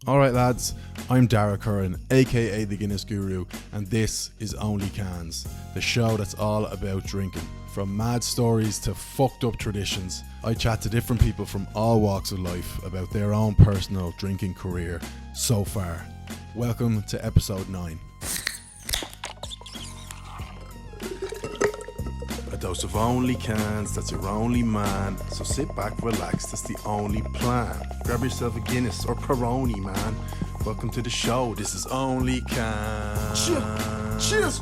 Alright lads, I'm Dara Curran, aka the Guinness Guru, and this is Only Cans, the show that's all about drinking. From mad stories to fucked up traditions, I chat to different people from all walks of life about their own personal drinking career so far. Welcome to episode 9. A dose of Only Cans, that's your only man. So sit back, relax, that's the only plan. Grab yourself a Guinness or Peroni, man. Welcome to the show, this is Only Cans. Cheers!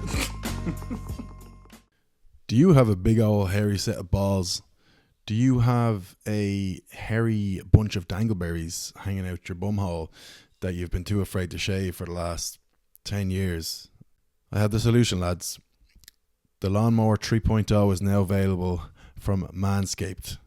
Do you have a big old hairy set of balls? Do you have a hairy bunch of dangleberries hanging out your bumhole that you've been too afraid to shave for the last 10 years? I have the solution, lads. The Lawnmower 3.0 is now available from Manscaped,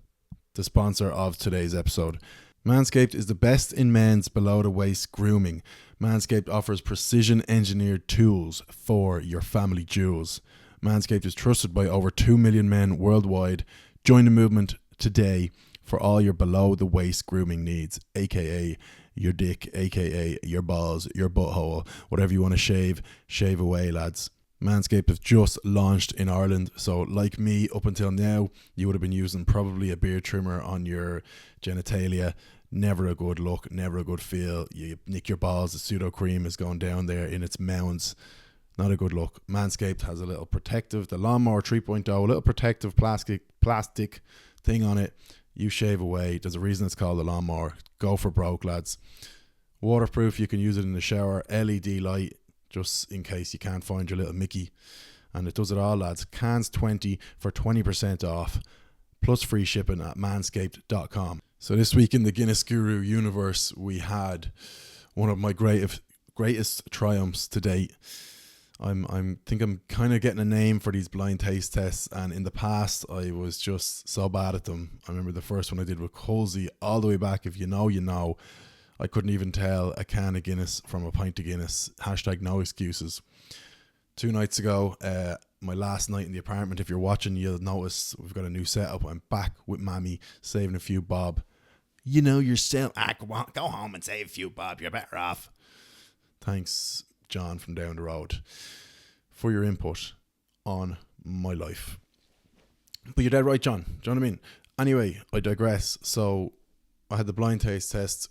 the sponsor of today's episode. Manscaped is the best in men's below-the-waist grooming. Manscaped offers precision-engineered tools for your family jewels. Manscaped is trusted by over 2 million men worldwide. Join the movement today for all your below-the-waist grooming needs, aka your dick, aka your balls, your butthole, whatever you want to shave away, lads. Manscaped have just launched in Ireland, so like me, up until now, you would have been using probably a beard trimmer on your genitalia. Never a good look, never a good feel. You nick your balls, the pseudo cream is going down there in its mounds. Not a good look. Manscaped has a little protective, the Lawnmower 3.0, a little protective plastic thing on it. You shave away. There's a reason it's called the Lawnmower. Go for broke, lads. Waterproof, you can use it in the shower. LED light, just in case you can't find your little Mickey. And it does it all, lads. Cans 20 for 20% off, plus free shipping at manscaped.com. So this week in the Guinness Guru universe, we had one of my greatest triumphs to date. I'm kind of getting a name for these blind taste tests, and in the past I was just so bad at them. I remember the first one I did with Colsey, all the way back, if you know, you know. I couldn't even tell a can of Guinness from a pint of Guinness. Hashtag no excuses. 2 nights ago, my last night in the apartment, if you're watching, you'll notice we've got a new setup. I'm back with Mammy, saving a few bob. You know yourself. Go home and save a few bob. You're better off. Thanks, John from down the road, for your input on my life. But you're dead right, John. Do you know what I mean? Anyway, I digress. So I had the blind taste test.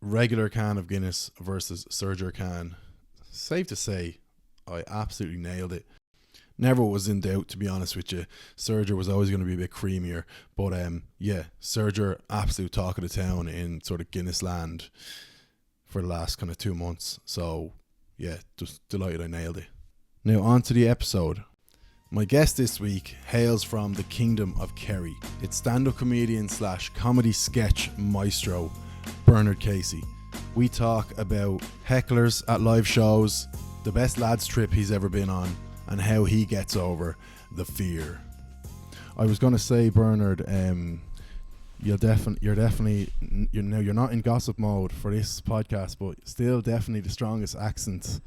Regular can of Guinness versus Surger can. Safe to say, I absolutely nailed it. Never was in doubt, to be honest with you. Surger was always going to be a bit creamier. But yeah, Surger, absolute talk of the town in sort of Guinness land for the last kind of 2 months. So yeah, just delighted I nailed it. Now on to the episode. My guest this week hails from the Kingdom of Kerry. It's stand-up comedian / comedy sketch maestro Bernard Casey. We talk about hecklers at live shows, the best lads trip he's ever been on, and how he gets over the fear. I was going to say, Bernard, you're not in gossip mode for this podcast, but still definitely the strongest accent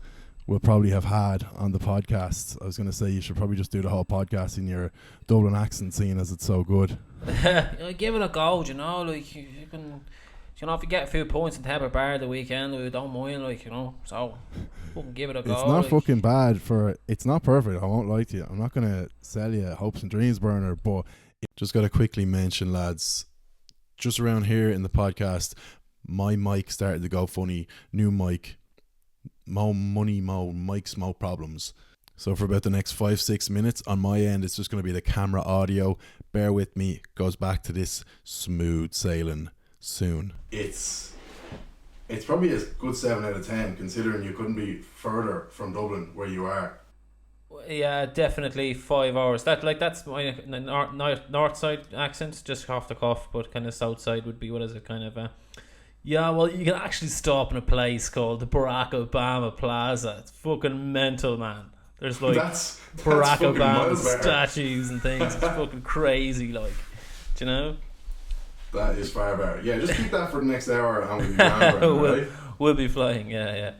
we'll probably have had on the podcast. I was going to say you should probably just do the whole podcast in your Dublin accent, seeing as it's so good. Give it a go, you know, like you can. You know, if you get a few points in Tebber Bar the weekend, we don't mind, like, you know, so fucking give it a go. It's not fucking bad it's not perfect, I won't lie to you. I'm not going to sell you hopes and dreams, Burner, but just got to quickly mention, lads, just around here in the podcast, my mic started to go funny. New mic, mo mics, mo problems. So for about the next 5-6 minutes on my end, it's just going to be the camera audio. Bear with me, goes back to this smooth sailing soon. It's probably a good 7 out of 10, considering you couldn't be further from Dublin where you are. Yeah, definitely 5 hours. That's my north side accent, just off the cuff, but kind of south side would be, what is it, kind of yeah, well, you can actually stop in a place called the Barack Obama Plaza. It's fucking mental, man. There's like that's Barack Obama statues and things. It's fucking crazy, like, do you know? That is far better. Yeah, just keep that for the next hour and we'll be grand, right? We'll be flying, yeah.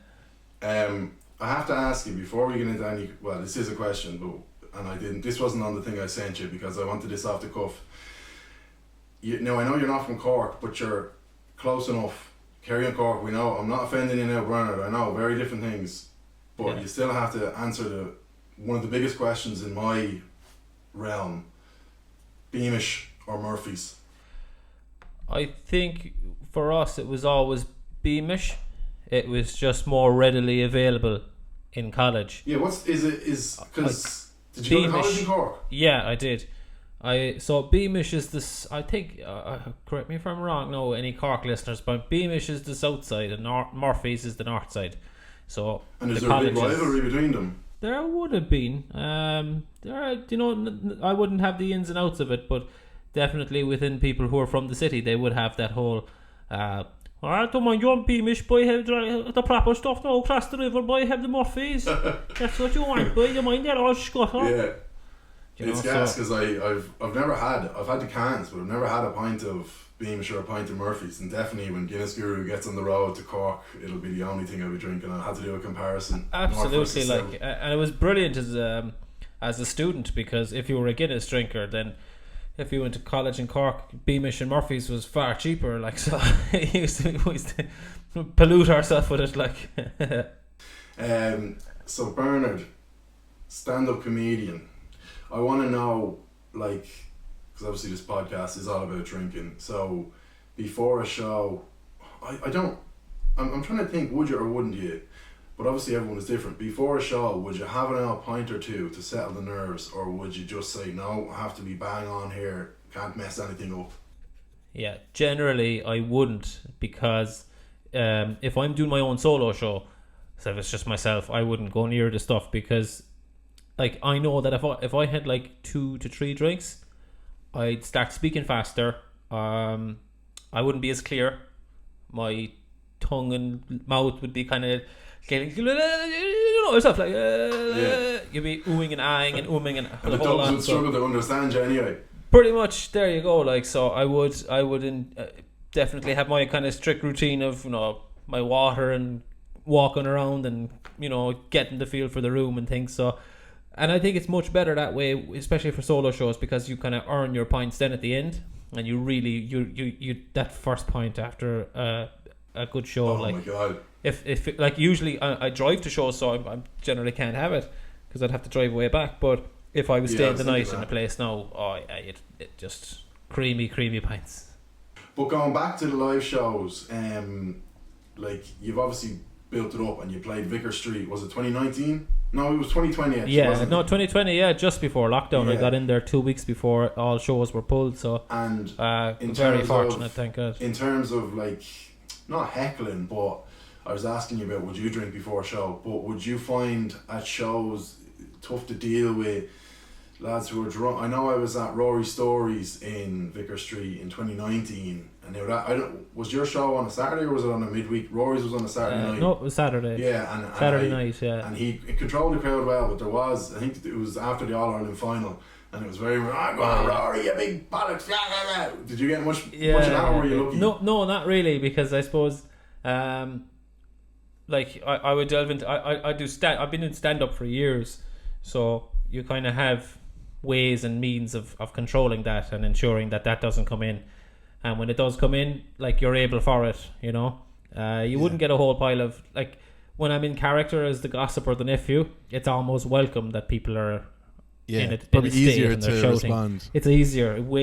I have to ask you before we get into any. Well, this is a question, but this wasn't on the thing I sent you because I wanted this off the cuff. Now I know you're not from Cork, but you're close enough. Kerry and Cork, we know, I'm not offending you now, Bernard, I know, very different things, but you still have to answer one of the biggest questions in my realm. Beamish or Murphy's? I think for us it was always Beamish. It was just more readily available in college. Yeah, because did you go to college in Cork? Yeah, I did. So Beamish is this. I think. Correct me if I'm wrong. No, any Cork listeners, but Beamish is the south side, and Murphy's is the north side. So and is there a big rivalry between them? There would have been. I wouldn't have the ins and outs of it, but definitely within people who are from the city, they would have that whole. I don't mind you on Beamish, boy. Have the proper stuff now across the river, boy. Have the Murphys. That's what you want, boy. You mind that all scutter? Yeah. It's gas because I've never had. I've had the cans, but I've never had a pint of Beamish or a pint of Murphy's. And definitely when Guinness Guru gets on the road to Cork, it'll be the only thing I'll be drinking. I'll have to do a comparison. Absolutely, and it was brilliant as a student, because if you were a Guinness drinker, then if you went to college in Cork, Beamish and Murphy's was far cheaper. Like, so we used to pollute ourselves with it. Like, so Bernard, stand-up comedian. I want to know, like, because obviously this podcast is all about drinking. So before a show, I'm trying to think, would you or wouldn't you? But obviously everyone is different. Before a show, would you have an old pint or two to settle the nerves, or would you just say, no, I have to be bang on here, can't mess anything up? Yeah, generally I wouldn't, because if I'm doing my own solo show, so if it's just myself, I wouldn't go near the stuff, because like I know that if I had like 2 to 3 drinks, I'd start speaking faster. I wouldn't be as clear. My tongue and mouth would be kind of getting, stuff like you'd be oohing and ahhing and ooming and the dogs would struggle to understand you anyway. Pretty much, there you go. Like, so I would definitely have my kind of strict routine of my water and walking around and getting the feel for the room and things. So. And I think it's much better that way, especially for solo shows, because you kind of earn your points then at the end, and you really you that first point after a good show. Oh, like, my God! If like usually I drive to shows, so I generally can't have it because I'd have to drive way back. But if I was staying the night in a place now, it just creamy pints. But going back to the live shows, like you've obviously built it up and you played Vicar Street. Was it 2019? No, it was 2020 actually. Yeah, 2020. Yeah, just before lockdown. Yeah. I got in there 2 weeks before all shows were pulled. So and very fortunate, thank God. In terms of like not heckling, but I was asking you about would you drink before a show? But would you find at shows tough to deal with lads who are drunk? I know I was at Rory Stories in Vicar Street in 2019. And was your show on a Saturday or was it on a midweek? Rory's was on a Saturday night. No, it was Saturday. Yeah, and Saturday night. Yeah, and he controlled the crowd well, but there was, I think it was after the All Ireland final, and it was very go on, Rory, you big bollocks. Did you get much of that, or were you lucky? No, not really, because I suppose, like I would delve into. I've been in stand up for years, so you kind of have ways and means of controlling that and ensuring that doesn't come in. And when it does come in, like, you're able for it, you wouldn't get a whole pile of, like, when I'm in character as the gossip or the nephew, it's almost welcome that people are in it. Probably in easier and to shouting. Respond. It's way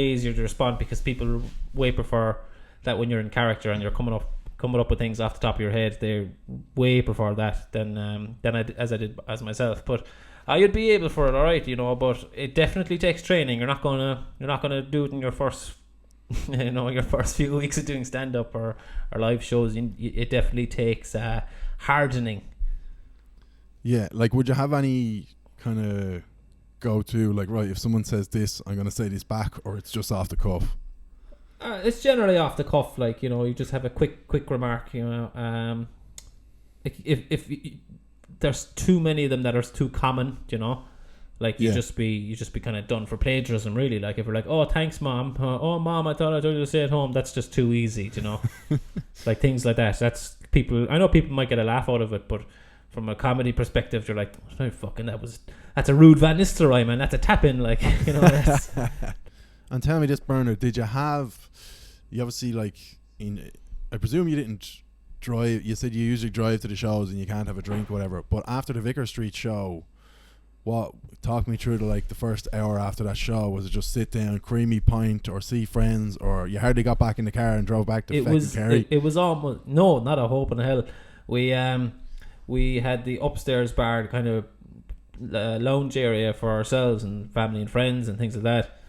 easier to respond, because people way prefer that when you're in character and you're coming up with things off the top of your head. They way prefer that than I did as myself. But you'd be able for it, all right, But it definitely takes training. You're not gonna do it in your first. Your first few weeks of doing stand-up or live shows, it definitely takes hardening. Yeah, like, would you have any kind of go-to, like, right, if someone says this, I'm going to say this back, or it's just off the cuff? It's generally off the cuff, like, you just have a quick remark, if there's too many of them that are too common, like, you just be kind of done for plagiarism, really. Like, if you're like, oh, thanks, Mom. Oh, Mom, I thought I told you to stay at home. That's just too easy, Like, things like that. That's people. I know people might get a laugh out of it, but from a comedy perspective, you're like, oh, fucking, that's a rude Van Nistelrooy, man. That's a tap in, like, That's... And tell me this, Bernard, did you obviously, like, I presume you didn't drive. You said you usually drive to the shows and you can't have a drink, whatever. But after the Vicar Street show, talk me through the first hour after that show. Was it just sit down, creamy pint, or see friends, or you hardly got back in the car and drove back to Kerry? It was almost no, not a hope in hell. We had the upstairs bar, kind of lounge area for ourselves and family and friends and things like that.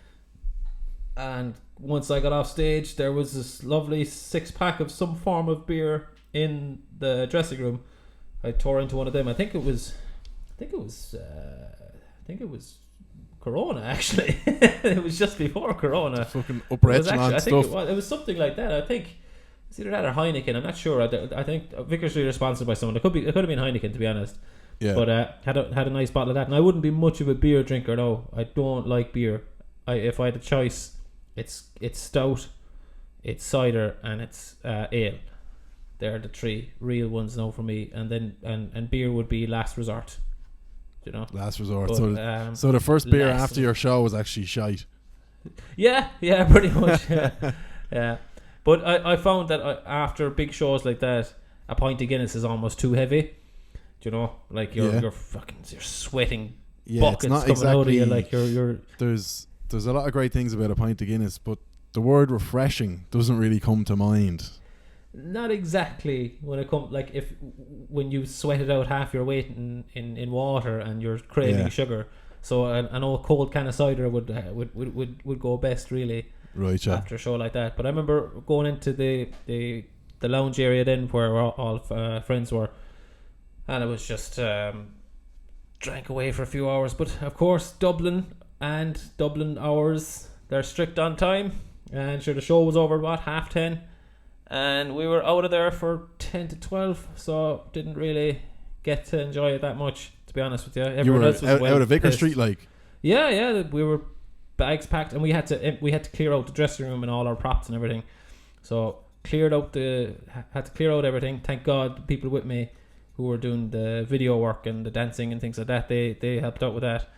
And once I got off stage, there was this lovely 6-pack of some form of beer in the dressing room. I tore into one of them. I think it was Corona, actually. It was just before Corona. Fucking upper echelon stuff. It was something like that. I think it's either that or Heineken. I'm not sure. I think Vicar Street is sponsored by someone. It could have been Heineken, to be honest. Yeah. But had a nice bottle of that. And I wouldn't be much of a beer drinker. No, I don't like beer. If I had a choice, it's stout, it's cider, and it's ale. They're the 3 real ones now for me. And then and beer would be last resort. You know, last resort. But, so the first beer after your show was actually shite. Yeah, pretty much. Yeah. But I found that after big shows like that, a pint of Guinness is almost too heavy. Do you know, like you're sweating buckets coming out of you, like you're. There's a lot of great things about a pint of Guinness, but the word refreshing doesn't really come to mind. Not exactly when it comes, like when you sweated out half your weight in water and you're craving sugar. So an old cold can of cider would go best, really. Right, yeah. After a show like that. But I remember going into the lounge area then where all friends were, and it was just drank away for a few hours. But of course, Dublin hours, they're strict on time, and sure, the show was over at 10:30, and we were out of there for 10 to 12, so didn't really get to enjoy it that much, to be honest with you. Everyone else was out of Vicar Street, like. Yeah, we were bags packed, and we had to clear out the dressing room and all our props and everything. So had to clear out everything. Thank God the people with me who were doing the video work and the dancing and things like that, they helped out with that.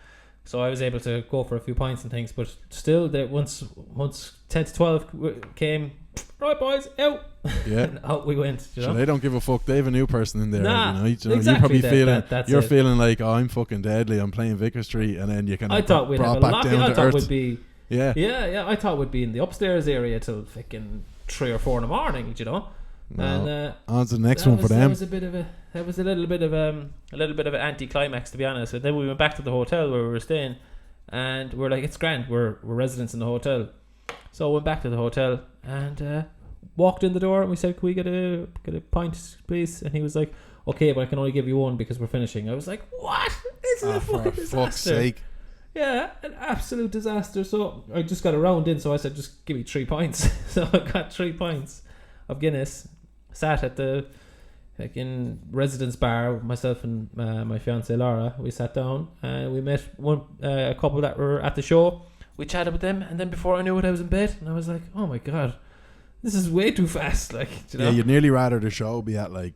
So I was able to go for a few pints and things, but still, once 10 to 12 came, right boys, out. Yeah. And out we went. You know? So they don't give a fuck. They have a new person in there every night. You know? Exactly. You're probably feeling like, oh, I'm fucking deadly. I'm playing Vicar Street, and then you can. I thought we'd have a lot. I thought we'd be. Yeah. I thought we'd be in the upstairs area till fucking 3 or 4 in the morning. You know. No. And on to the next one for them. That was a little bit of an anti-climax, to be honest. But then we went back to the hotel where we were staying, and we're like, it's grand. We're residents in the hotel, so I went back to the hotel and walked in the door, and we said, "Can we get a pint, please?" And he was like, "Okay, but I can only give you one because we're finishing." I was like, "What? This is a fucking disaster." For fuck's sake. Yeah, an absolute disaster. So I just got a round in, so I said, "Just give me 3 pints." So I got 3 pints of Guinness. Sat at the residence bar, myself and my fiancée Laura. We sat down and we met a couple that were at the show. We chatted with them, and then before I knew it, I was in bed, and I was like, "Oh my god, this is way too fast!" Like, you know? Yeah, you'd nearly rather the show be at like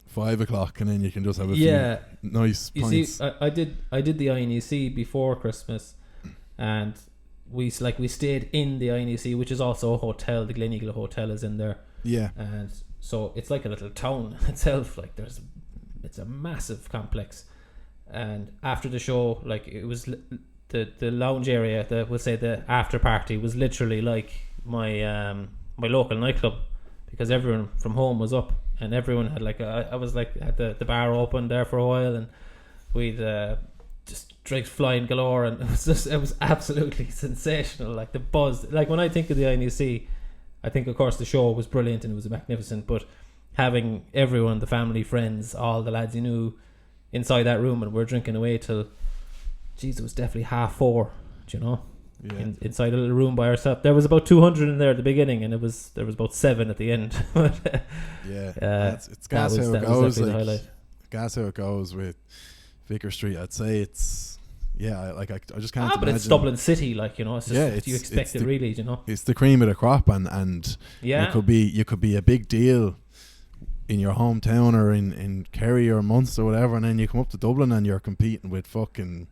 5 o'clock, and then you can just have a few nice pints. You see, I did the INEC before Christmas, and we stayed in the INEC, which is also a hotel. The Gleneagle Hotel is in there. Yeah, and so it's like a little town itself. Like it's a massive complex. And after the show, like it was the lounge area, we'll say the after party was literally like my local nightclub, because everyone from home was up, and everyone had had the bar open there for a while, and we'd just drinks flying galore, and it was absolutely sensational. Like the buzz, like when I think of the INEC, I think, of course, the show was brilliant and it was magnificent, but having everyone, the family, friends, all the lads you knew inside that room, and we're drinking away till, geez, it was definitely 4:30, you know, inside a little room by ourselves. There was about 200 in there at the beginning, and there was about 7 at the end. It's gas how it goes. Like, gas how it goes with Vicar Street. I'd say it's. Yeah, like I just can't imagine. But it's Dublin City, like, you know, it's just you expect it, really, you know. It's the cream of the crop, and you could be a big deal in your hometown or in Kerry or Munster or whatever, and then you come up to Dublin and you're competing with fucking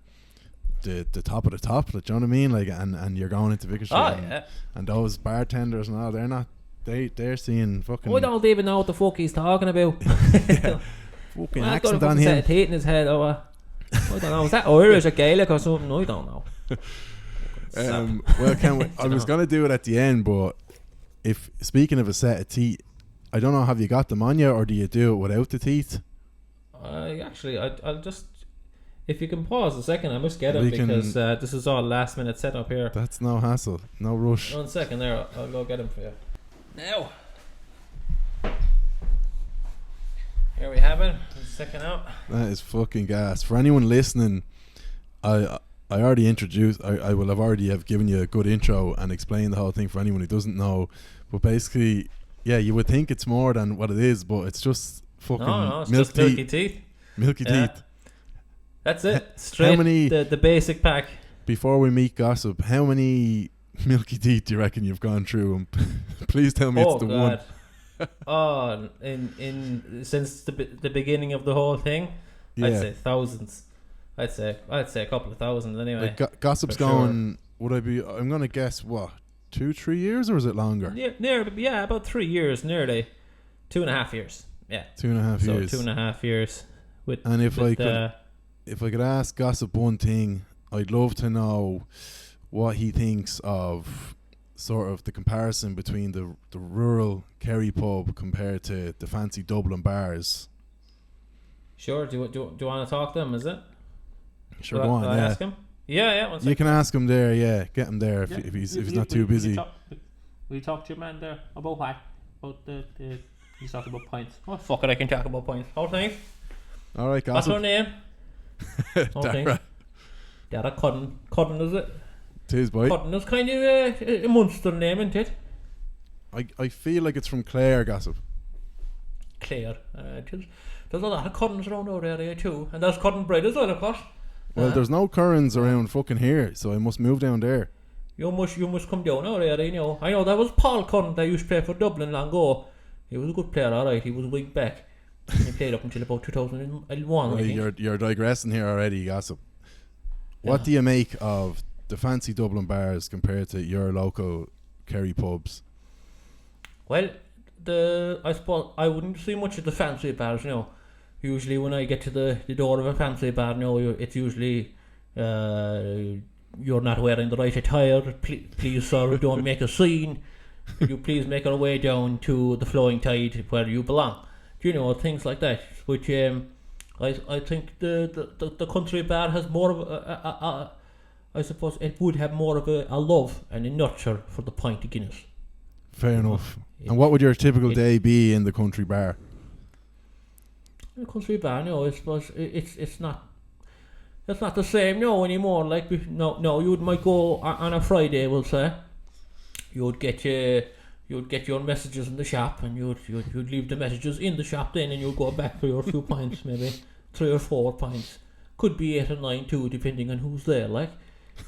the top of the top, like, do you know what I mean? Like, and you're going into Vicar Street, and those bartenders and all, they're not they're seeing fucking. I don't even know what the fuck he's talking about. Yeah, fucking I've got a accent fucking on set him. of teeth in his head. I don't know. Is that Irish or Gaelic or something? I don't know. Well, I was gonna do it at the end, but if speaking of a set of teeth, I don't know. Have you got them on you, or do you do it without the teeth? I'll just. If you can pause a second, I must get it We because can- this is all last minute setup here. That's no hassle, no rush. 1 second there, I'll go get him for you. Now. Here we have it. 1 second out. That is fucking gas. For anyone listening, I already introduced. I will have already have given you a good intro and explained the whole thing for anyone who doesn't know. But basically, yeah, you would think it's more than what it is, but it's just fucking No, it's milk just milky teeth. Milky Yeah. teeth. That's it. Straight many- the basic pack. Before we meet Gossip, how many milky teeth do you reckon you've gone through? And please tell me it's the one. Oh, in since the beginning of the whole thing, Yeah. I'd say thousands. I'd say a couple of thousand anyway. Like, Gossip's for sure. going. Would I be? I'm gonna guess what 2-3 years, or is it longer? Yeah, about 3 years, nearly 2.5 years. Yeah, 2.5 so years. 2.5 years. With And if with, I could ask Gossip one thing, I'd love to know what he thinks of sort of the comparison between the rural Kerry pub compared to the fancy Dublin bars. sure. Do you want to talk to him? Is it? Sure, Will go I, on. will I Yeah, ask him? Yeah. 1 you second. can ask him there. Yeah, get him there if he's not too busy. Will you talk to your man there about what? About the he's talking about points. Oh fuck it, I can talk about points. Whole thing. All right, What's her Gossip. name? Whole thing. Dara. Dara Cudden is it? Tis boy. Cudden is kind of a Munster name, isn't it? I feel like it's from Clare, Gossip. Clare. There's a lot of Cuddens around our area too, and there's Cudden bread as well, of course. Well, there's no currents around fucking here, so I must move down there. You must come down our area, you know. I know that was Paul Cudden that used to play for Dublin long ago. He was a good player, alright. He was wing back. He played up until about 2001. I Right, think. you're digressing here already, Gossip. What Yeah. do you make of the fancy Dublin bars compared to your local Kerry pubs? Well, I suppose I wouldn't see much of the fancy bars, you know. Usually when I get to the door of a fancy bar, you know, it's usually you're not wearing the right attire. Please, sir, don't make a scene. Could you please make our way down to the Flowing Tide where you belong? Do you know, things like that. Which I think the country bar has more of I suppose it would have more of a love and a nurture for the pint of Guinness. Fair enough. And what would your typical day be in the country bar? The country bar, no, I suppose it's not the same no anymore. Like no, you might go on a Friday, we'll say. You'd get your messages in the shop, and you'd leave the messages in the shop then, and you'd go back for your few pints, maybe 3 or 4 pints. Could be 8 or 9 too, depending on who's there, like.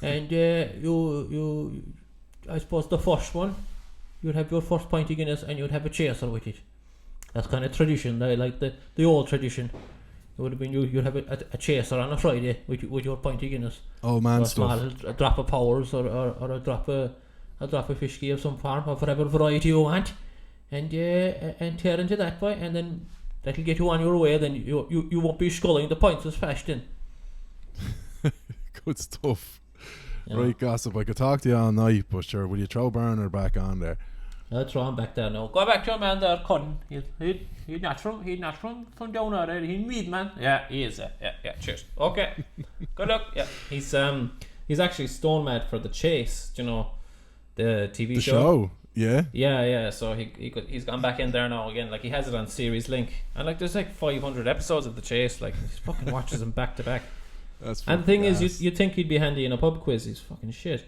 And you I suppose the first one, you'd have your first pint of Guinness, and you'd have a chaser with it. That's kind of tradition. They like the old tradition. It would have been you'd have a chaser on a Friday with your pint of Guinness. Oh man, Or a stuff. small a drop of Powers or a drop of whiskey of some form, or whatever variety you want, and tear into that boy, and then that'll get you on your way. Then you won't be sculling the pints as fast in. Good stuff. You know. Right, Gossip, I could talk to you all night, but sure, will you throw Burner back on there? I'll throw him back there now. Go back to your man there, Cudden. He's not from down there. He's Mead, man. Yeah, he is. Yeah. Cheers. Okay. Good luck. Yeah, he's actually stone mad for The Chase. Do you know the TV The show? show, yeah. Yeah. So he's gone back in there now again. Like, he has it on Series Link, and like there's like 500 episodes of The Chase. Like, he fucking watches them back to back. That's And the thing gas. is, you think he'd be handy in a pub quiz? He's fucking shit.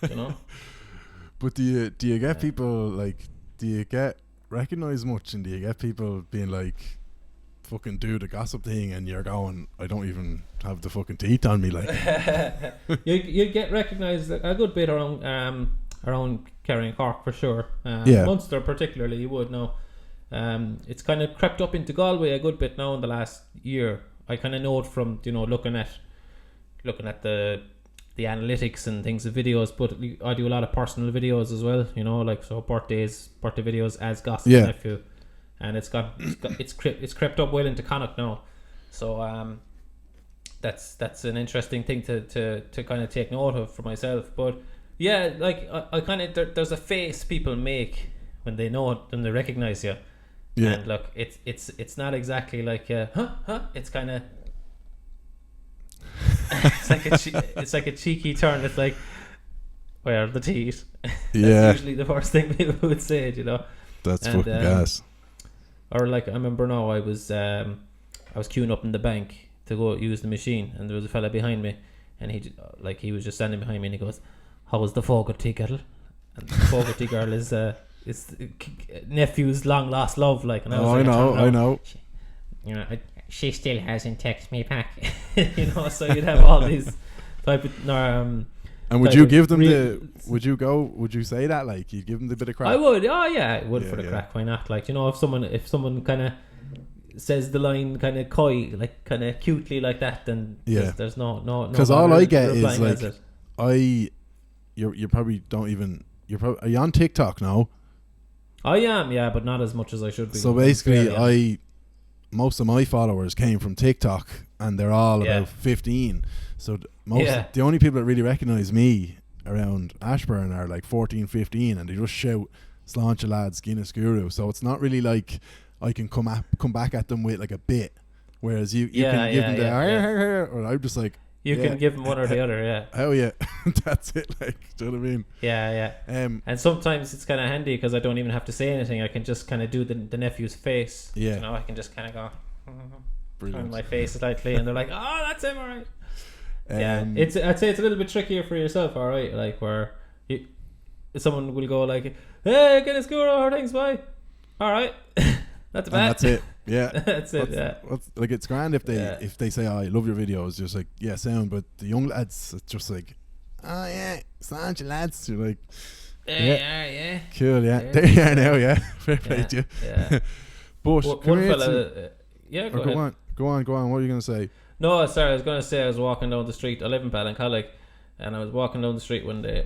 You know. But do you get people like? Do you get recognised much, and do you get people being like, "Fucking do the gossip thing," and you're going, "I don't even have the fucking teeth on me," like. you get recognised a good bit around Kerry and Cork for sure. Yeah. Munster particularly, you would know. It's kind of crept up into Galway a good bit now in the last year. I kind of know it from looking at the the analytics and things of videos, but I do a lot of personal videos as well, you know, like so birthday videos as Gossip Nephew, and it's crept up well into Connacht now, so that's an interesting thing to kind of take note of for myself. But yeah, like I kind of there's a face people make when they know it and they recognize you, and look, it's not exactly like it's kind of it's like a cheeky turn. It's like, where are the teeth? That's usually the first thing people would say, you know. That's fucking gas. Or like I remember now, I was queuing up in the bank to go use the machine, and there was a fella behind me, and he was just standing behind me, and he goes, "How was the Fogarty girl?" And the Fogarty girl is nephew's long lost love, like. And I know. She still hasn't texted me back. You know, so you'd have all these type of and would you give them would you say that, like, you'd give them the bit of crack? I would. Oh yeah, I would, for the crack. Why not? Like, you know, if someone kind of says the line kind of coy, like kind of cutely like that, then there's no because all I get is like, you probably don't even, are you on TikTok now? I am, yeah, but not as much as I should be. So basically most of my followers came from TikTok, and they're all about 15. So the only people that really recognise me around Ashburn are like 14, 15, and they just shout "Sláinte lads, Guinness Guru." So it's not really like I can come back at them with like a bit, whereas you can give them or I'm just like, you can give them one or the other. Yeah. Oh yeah, that's it. Like, do you know what I mean? Yeah. And sometimes it's kind of handy because I don't even have to say anything. I can just kind of do the nephew's face. Yeah. You know, I can just kind of go turn my face slightly, and they're like, "Oh, that's him, alright." I'd say it's a little bit trickier for yourself, alright. Like where someone will go like, "Hey, Guinness Guru, how are things, boy?" Alright, that's bad. That's it. Yeah, that's it. Like, it's grand if they say, "Oh, I love your videos," just like, yeah, sound. But the young lads, it's just like, "Oh yeah, Sláinte lads." You're like, yeah, cool, yeah, there you are now, yeah, fair play to you. Yeah. But one fella, go on. What are you gonna say? No, sorry, I was gonna say I was walking down the street. I live in Ballincollig, and I was walking down the street when the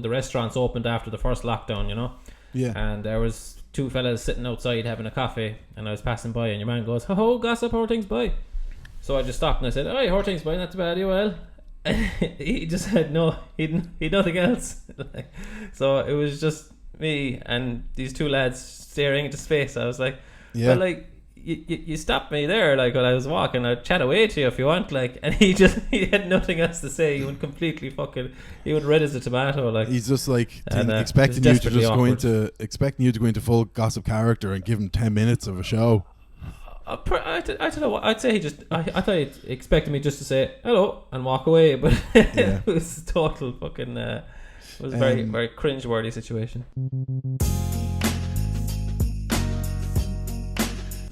restaurants opened after the first lockdown, you know. Yeah. And there was two fellas sitting outside having a coffee, and I was passing by, and your man goes, "Ho, Gossip, how are things, boy?" So I just stopped and I said, "Hey, how are things, boy? Not too bad, you well?" And he just said no, he'd nothing else. So it was just me and these two lads staring into space. I was like, well, like, you stopped me there, like, when I was walking. I'd chat away to you if you want, like. And he had nothing else to say. He went completely he went red as a tomato, like. He's just like expecting you to go into full gossip character and give him 10 minutes of a show. I don't know what I'd say. I thought he expected me just to say hello and walk away, but it was total fucking. It was a very, very cringe-worthy situation.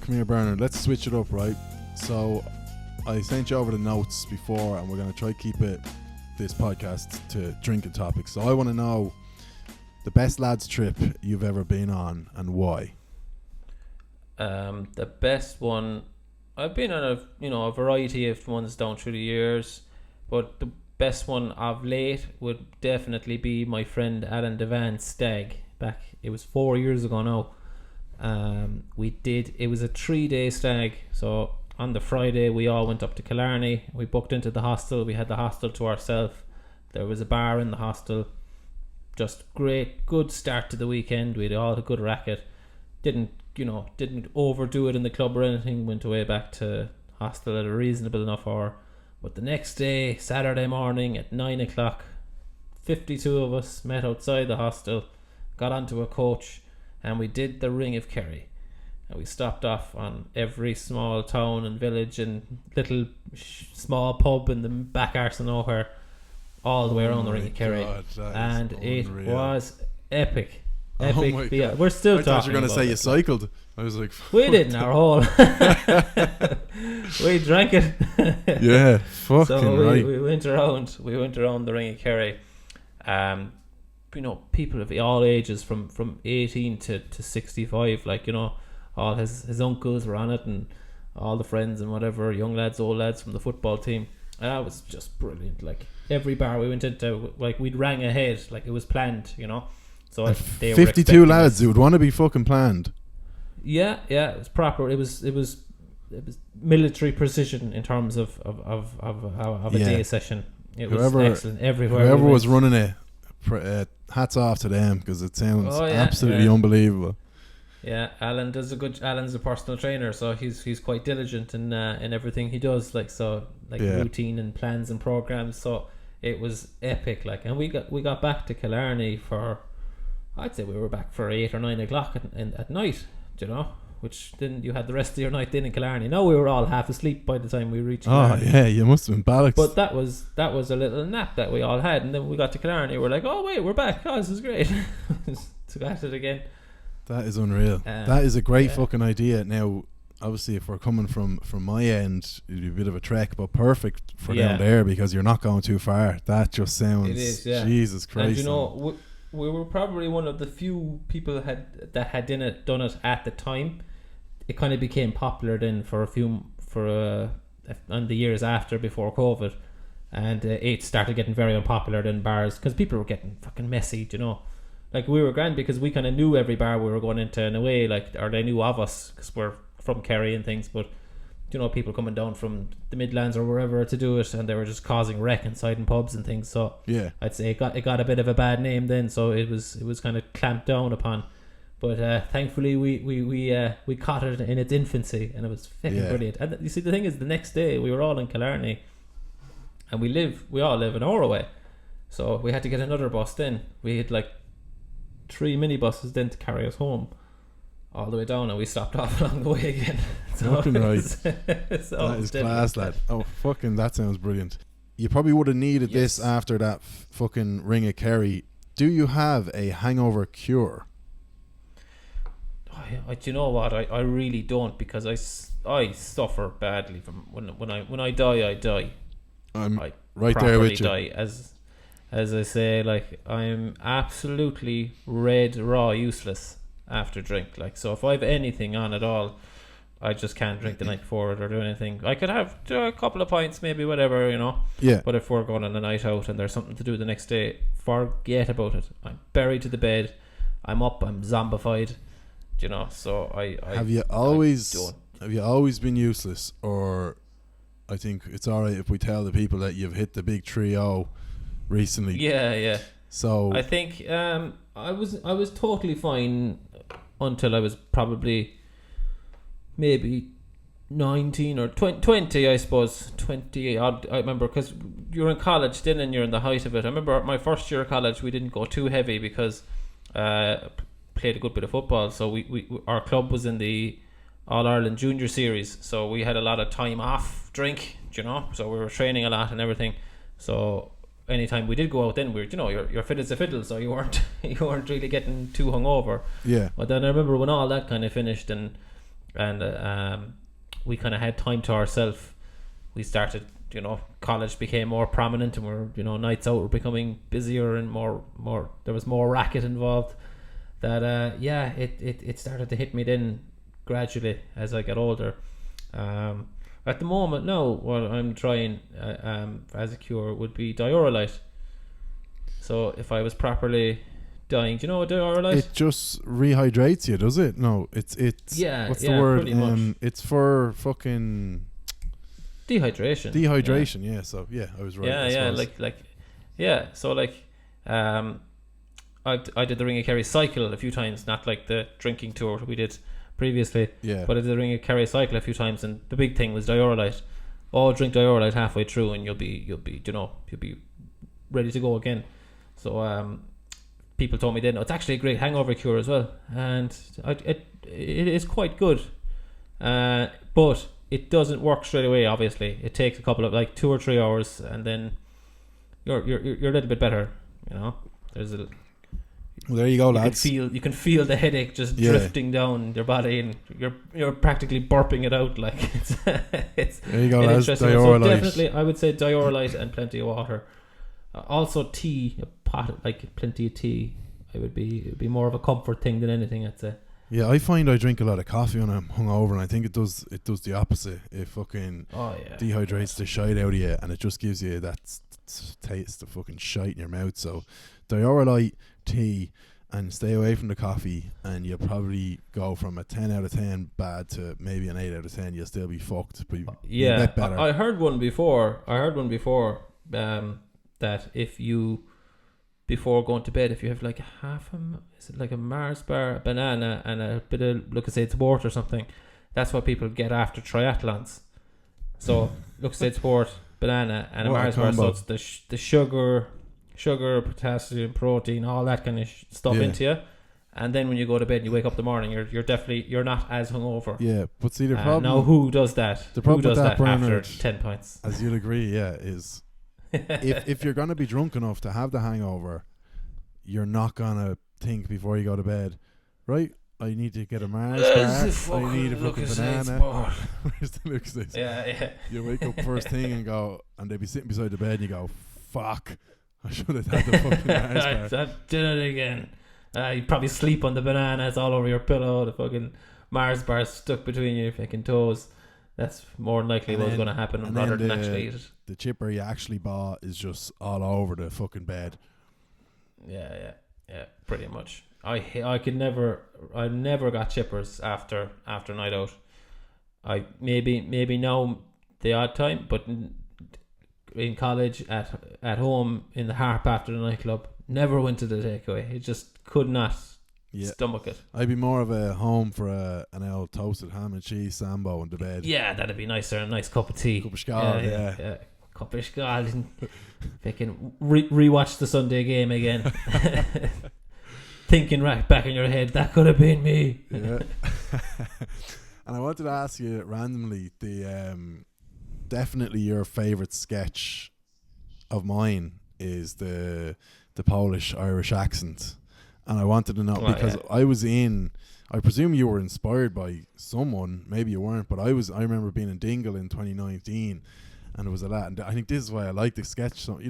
Come here, Bernard. Let's switch it up, right? So, I sent you over the notes before, and we're going to try to keep this podcast to drinking topics. So, I want to know the best lads trip you've ever been on and why. The best one, I've been on a variety of ones down through the years, but the best one of late would definitely be my friend Alan Devan's stag. Back, it was 4 years ago now. It was a 3-day stag. So on the Friday we all went up to Killarney. We booked into the hostel. We had the hostel to ourselves. There was a bar in the hostel. Just good start to the weekend. We had all a good racket. Didn't overdo it in the club or anything. Went away back to hostel at a reasonable enough hour. But the next day, Saturday morning at 9 o'clock, 52 of us met outside the hostel, got onto a coach, and we did the Ring of Kerry. And we stopped off on every small town and village and little small pub in the back arse of nowhere, all the way around the Ring of Kerry. And it was epic. We're still talking. I thought you were going to say you cycled. I was like, we didn't our whole. We drank it. Yeah, fucking so right. We went around the Ring of Kerry. People of all ages from 18 to 65, like, all his uncles were on it, and all the friends and whatever, young lads, old lads from the football team. And that was just brilliant. Like every bar we went into, like we'd rang ahead, like it was planned, you know. So they were 52 expecting lads us. who would want to be fucking planned. Yeah, it was proper. It was military precision in terms of a Yeah. day session. It Whoever- was excellent everywhere. Whoever we was went. running it, hats off to them, because it sounds Oh, yeah, absolutely yeah. unbelievable. Yeah, Alan's a personal trainer, so he's quite diligent in everything he does. Like Yeah. routine and plans and programs. So it was epic. Like, and we got back to Killarney for, I'd say we were back for 8 or 9 o'clock at night. Do you know? Which then you had the rest of your night in Killarney. No, we were all half asleep by the time we reached Oh Killarney. yeah, you must have been bollocks. But that was a little nap that we all had, and then we got to Killarney. We're like, oh wait, we're back. Oh, this is great. So at it again. That is unreal. That is a great yeah. fucking idea. Now, obviously, if we're coming from my end, it'd be a bit of a trek, but perfect for Yeah. down there because you're not going too far. That just sounds. It is, yeah. Jesus Christ. And you know, we were probably one of the few people that had done it at the time. It kind of became popular then and the years after, before COVID, and it started getting very unpopular in bars because people were getting fucking messy, you know. Like, we were grand because we kind of knew every bar we were going into in a way, like, or they knew of us because we're from Kerry and things. But you know, people coming down from the Midlands or wherever to do it, and they were just causing wreck inside in pubs and things. So yeah, I'd say it got a bit of a bad name then. So it was kind of clamped down upon. But thankfully we caught it in its infancy, and it was fucking brilliant. And you see, the thing is, the next day we were all in Killarney, and we all live an hour away, so we had to get another bus. Then we had like 3 minibuses then to carry us home all the way down, and we stopped off along the way again. So fucking right. so That is class, lad. Oh, fucking, that sounds brilliant. You probably would have needed this after that fucking Ring of Kerry. Do you have a hangover cure? Do you know what? I really don't, because I suffer badly from when I die, I die. I'm I right there with you. Die, as I say, like, I'm absolutely red raw useless after drink. Like, so if I have anything on at all, I just can't drink the night before it or do anything. I could have a couple of pints, maybe, whatever, you know. Yeah. But if we're going on a night out and there's something to do the next day, forget about it. I'm buried to the bed. I'm up. I'm zombified. You know. So have you always been useless, or I think it's all right if we tell the people that you've hit the big 3-0 recently. Yeah. So I think I was totally fine until I was probably maybe 19 or 20, I suppose. 20 odd, I remember, because you're in college then and you're in the height of it. I remember my first year of college, we didn't go too heavy because played a good bit of football, so we our club was in the All-Ireland Junior Series, so we had a lot of time off drink, you know, so we were training a lot and everything. So anytime we did go out, then you're fit as a fiddle, so you weren't really getting too hungover. Yeah. But then I remember when all that kind of finished and we kind of had time to ourselves, we started, college became more prominent, and we're, nights out were becoming busier and more there was more racket involved. That it started to hit me then gradually as I got older. At the moment now, what I'm trying as a cure would be diurolite. So if I was properly dying, do you know what diurolite? It just rehydrates you, does it? No, it's what's the word? Pretty much. It's for fucking dehydration. Yeah. So yeah, I was right. I did the Ring of Kerry cycle a few times, not like the drinking tour we did previously. Yeah. But I did the Ring of Kerry cycle a few times, and the big thing was diurolite. Drink diurolite halfway through, and you'll be ready to go again. So people told me then, it's actually a great hangover cure as well, and it is quite good. But it doesn't work straight away. Obviously, it takes a couple of 2 or 3 hours, and then you're a little bit better. There's a. Well, there you go, lads. You can feel the headache just drifting down your body, and you're practically burping it out. Like it's there you go, lads. So definitely, I would say diurolite and plenty of water. Also, tea, a pot, plenty of tea. It would be more of a comfort thing than anything, I'd say. Yeah, I find I drink a lot of coffee when I'm hungover, and I think it does the opposite. It fucking dehydrates the shite out of you, and it just gives you that taste of fucking shite in your mouth. So, Diorolite, tea, and stay away from the coffee, and you'll probably go from a 10 out of 10 bad to maybe an 8 out of 10. You'll still be fucked, but you get better. I heard one before. That if you, before going to bed, if you have like a Mars bar, a banana, and a bit of Lucozade Sport or something, that's what people get after triathlons. So Lucozade Sport, banana, and a Mars bar. So it's the sugar, potassium, protein, all that kind of stuff into you. And then when you go to bed and you wake up in the morning, you're not as hungover. Yeah, but see the problem. Now who does that? Who does that after 10 pints? As you'll agree, is if you're gonna be drunk enough to have the hangover, you're not gonna think before you go to bed, right? I need to get a Mars bar. I need a fucking banana. Where's the Lucozade? Yeah. You wake up first thing and go, and they be sitting beside the bed, and you go, "Fuck, I should have had the fucking Mars bar." I did it again. You probably sleep on the banana. It's all over your pillow. The fucking Mars bar stuck between your fucking toes. That's more than likely what's going to happen rather than actually eat it. The chipper you actually bought is just all over the fucking bed. Yeah, pretty much. I never got chippers after night out. I maybe now the odd time, but in college at home in the harp after the nightclub, never went to the takeaway. It just could not stomach it. I'd be more of a home for an old toasted ham and cheese sambo in the bed. Yeah, that'd be nicer. A nice cup of tea. Cup of scald, yeah. Cup of scald. Fucking rewatch the Sunday game again. Thinking right back in your head, that could have been me. Yeah. And I wanted to ask you randomly, definitely your favourite sketch of mine is the Polish Irish accent. And I wanted to know because I presume you were inspired by someone, maybe you weren't, but I remember being in Dingle in 2019, and it was a lot. And I think this is why I like the sketch. So,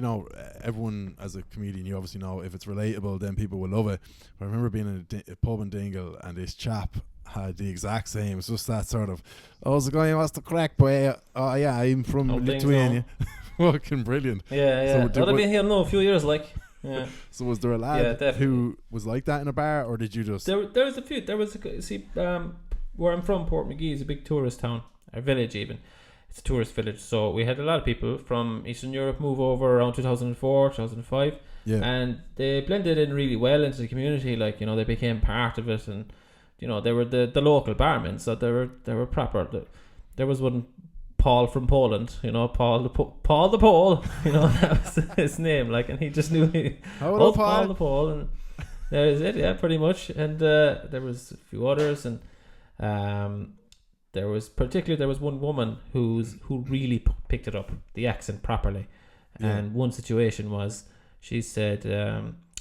everyone as a comedian, you obviously know if it's relatable, then people will love it. But I remember being in a pub in Dingle, and this chap had the exact same. It's just that sort of, "How's it going? What's the crack, boy? Oh yeah, I'm from Lithuania." Fucking brilliant. Yeah. So I've been here a few years, like. Yeah. So was there a lad who was like that in a bar, or did you just? There was a few. There was where I'm from, Portmagee is a big tourist town, or village even. It's a tourist village, so we had a lot of people from Eastern Europe move over around 2004, 2005, and they blended in really well into the community. Like they became part of it, and they were the local barmen, so they were proper. There was one. Paul from Poland, Paul the Pole, that was his name, like, and he just knew Paul the Pole, and there is it, yeah, pretty much. And there was a few others, and there was one woman who really picked it up, the accent properly. And one situation was, she said,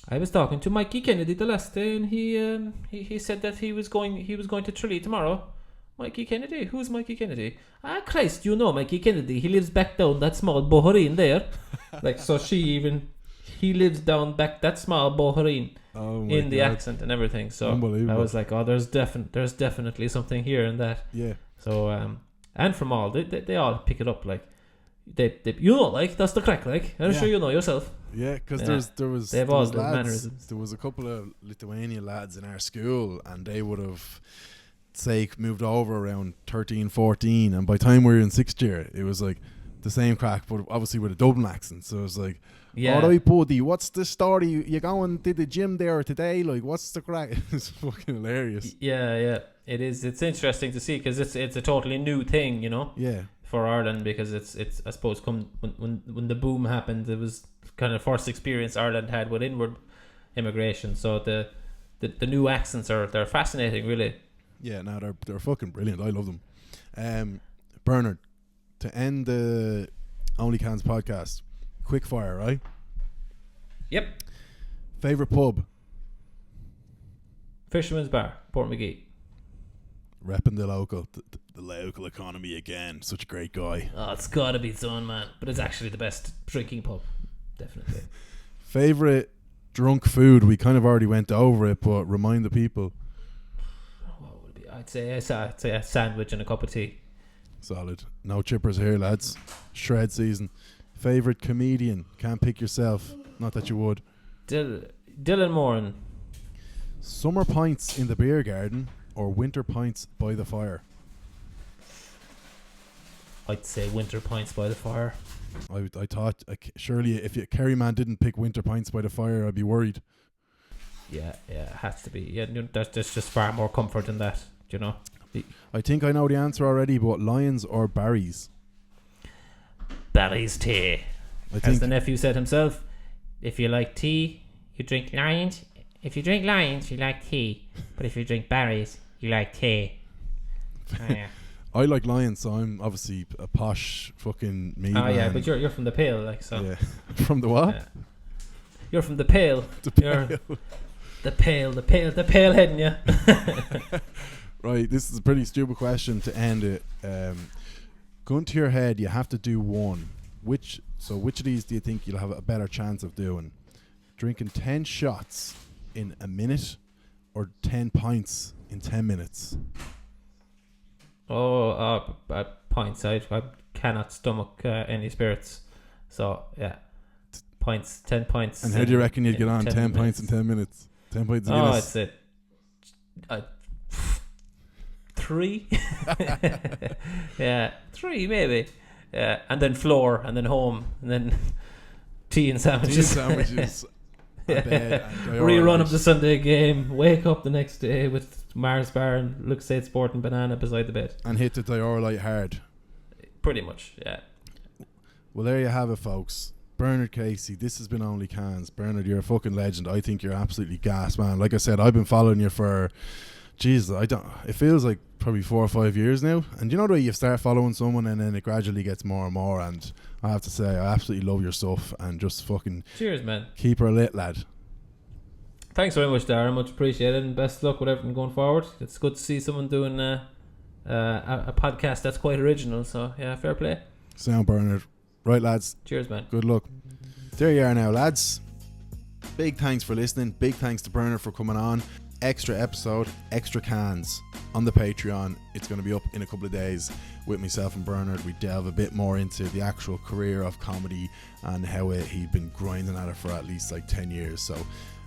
I was talking to Mikey Kennedy the last day, and he said that he was going to Tralee tomorrow. Mikey Kennedy? Who's Mikey Kennedy? Christ, Mikey Kennedy. He lives back down that small Bohoreen there. Like, so he lives down back that small Bohoreen in the accent and everything. So I was like, there's definitely something here in that. Yeah. So, and from all, they all pick it up, like, they like, that's the crack, like. I'm sure you know yourself. Yeah, because they have all the mannerisms. There was a couple of Lithuanian lads in our school, and they would have moved over around 13, 14, and by the time we were in 6th year, it was like the same crack, but obviously with a Dublin accent. So it was like, alright, buddy, what's the story? You going to the gym there today? Like, what's the crack? It's fucking hilarious. Yeah, it is. It's interesting to see because it's a totally new thing, Yeah. For Ireland, because it's I suppose when the boom happened, it was kind of first experience Ireland had with inward immigration. So the new accents they're fascinating, really. Yeah, no, they're fucking brilliant. I love them. Bernard, to end the Only Cans podcast, quick fire, right? Yep. Favorite pub? Fisherman's Bar, Portmagee. Repping the local economy again. Such a great guy. Oh, it's gotta be its own, man. But it's actually the best drinking pub, definitely. Favorite drunk food? We kind of already went over it, but remind the people. I'd say a sandwich and a cup of tea. Solid. No chippers here, lads. Shred season. Favorite comedian? Can't pick yourself. Not that you would. Dylan Moran. Summer pints in the beer garden or winter pints by the fire? I'd say winter pints by the fire. I thought surely if Kerryman didn't pick winter pints by the fire, I'd be worried. Yeah, it has to be. Yeah, there's just far more comfort in that, you know. I think I know the answer already, but Lions or Barry's? Barry's tea. As the nephew said himself, if you like tea, you drink Lions. If you drink Lions, you like tea. But if you drink Barry's, you like tea. Oh, yeah. I like Lions, so I'm obviously a posh fucking me. Oh yeah, but you're from the Pale, like so. Yeah. From the what? Yeah. You're from the Pale. The Pale. The Pale head in you. Right, this is a pretty stupid question to end it. Gun to your head, you have to do one. Which of these do you think you'll have a better chance of doing? Drinking 10 shots in a minute or 10 pints in 10 minutes? Pints. I cannot stomach any spirits. So, yeah. Pints, 10 pints. And how do you reckon you'd get on 10 pints in 10 minutes? 10 pints of Guinness? I'd say 3. Yeah, 3 maybe. Yeah, and then floor, and then home, and then tea and sandwiches. And bed and Rerun of the Sunday game. Wake up the next day with Mars bar and Look State Sport and banana beside the bed. And hit the Diorolite hard. Pretty much, yeah. Well, there you have it, folks. Bernard Casey, this has been Only Cans. Bernard, you're a fucking legend. I think you're absolutely gas, man. Like I said, I've been following you for, it feels like probably 4 or 5 years now. And you know the way you start following someone and then it gradually gets more and more. And I have to say, I absolutely love your stuff and just fucking cheers, man. Keep her lit, lad. Thanks very much, Darren. Much appreciated, and best of luck with everything going forward. It's good to see someone doing a podcast that's quite original. So yeah, fair play. Sound, Bernard. Right, lads. Cheers, man. Good luck. There you are now, lads. Big thanks for listening. Big thanks to Bernard for coming on. Extra episode, extra cans on the Patreon. It's going to be up in a couple of days with myself and Bernard. We delve a bit more into the actual career of comedy and how he'd been grinding at it for at least like 10 years. So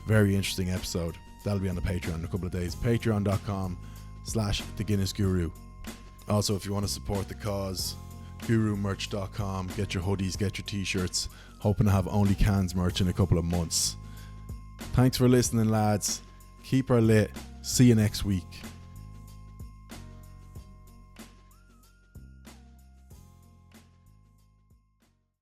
very interesting episode. That'll be on the Patreon in a couple of days. Patreon.com/The Guinness Guru. Also, if you want to support the cause, gurumerch.com. Get your hoodies, get your t-shirts. Hoping to have Only Cans merch in a couple of months. Thanks for listening, lads. Keep her lit. See you next week.